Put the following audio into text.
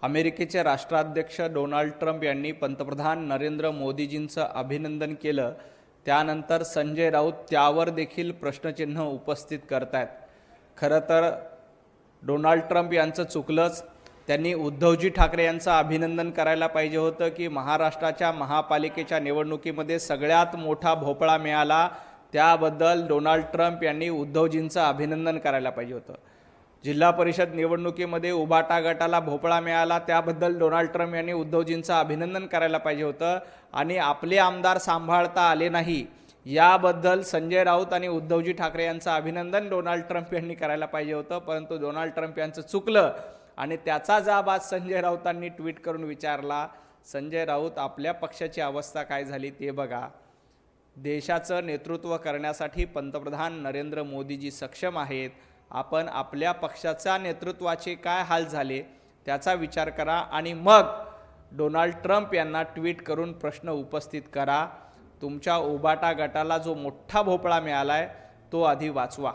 अमेरिकेचे राष्ट्राध्यक्ष Donald Trump यांनी पंतप्रधान नरेंद्र मोदीजींचं अभिनंदन केलं। त्यानंतर संजय राऊत त्यावर देखील प्रश्नचिन्ह उपस्थित करतायत। खरं तर डोनाल्ड ट्रम्प यांचं चुकलंच। त्यांनी उद्धवजी ठाकरे यांचं अभिनंदन करायला पाहिजे होतं की महाराष्ट्राच्या महापालिकेच्या निवडणुकीमध्ये सगळ्यात मोठा भोपळा मिळाला, त्याबद्दल डोनाल्ड ट्रम्प यांनी उद्धवजींचं अभिनंदन करायला पाहिजे होतं। जिल्हा परिषद निवडणुकीमध्ये उबाटा गटाला भोपळा मिळाला, त्याबद्दल डोनाल्ड ट्रम्प यांनी उद्धवजींचं अभिनंदन करायला पाहिजे होतं। आणि आपले आमदार सांभाळता आले नाही याबद्दल संजय राऊत आणि उद्धवजी ठाकरे यांचं अभिनंदन डोनाल्ड ट्रम्प यांनी करायला पाहिजे होतं। परंतु डोनाल्ड ट्रम्प यांचं चुकलं आणि त्याचा जाब आज संजय राऊतांनी ट्विट करून विचारला। संजय राऊत, आपल्या पक्षाची अवस्था काय झाली ते बघा। देशाचं नेतृत्व करण्यासाठी पंतप्रधान नरेंद्र मोदीजी सक्षम आहेत। आपण आपल्या पक्षाच्या नेतृत्वाचे काय हाल झाले त्याचा विचार करा आणि मग डोनाल्ड ट्रम्प यांना ट्विट करून प्रश्न उपस्थित करा। तुमच्या उबाटा गटाला जो मोठा भोपळा मिळालाय तो आधी वाचवा।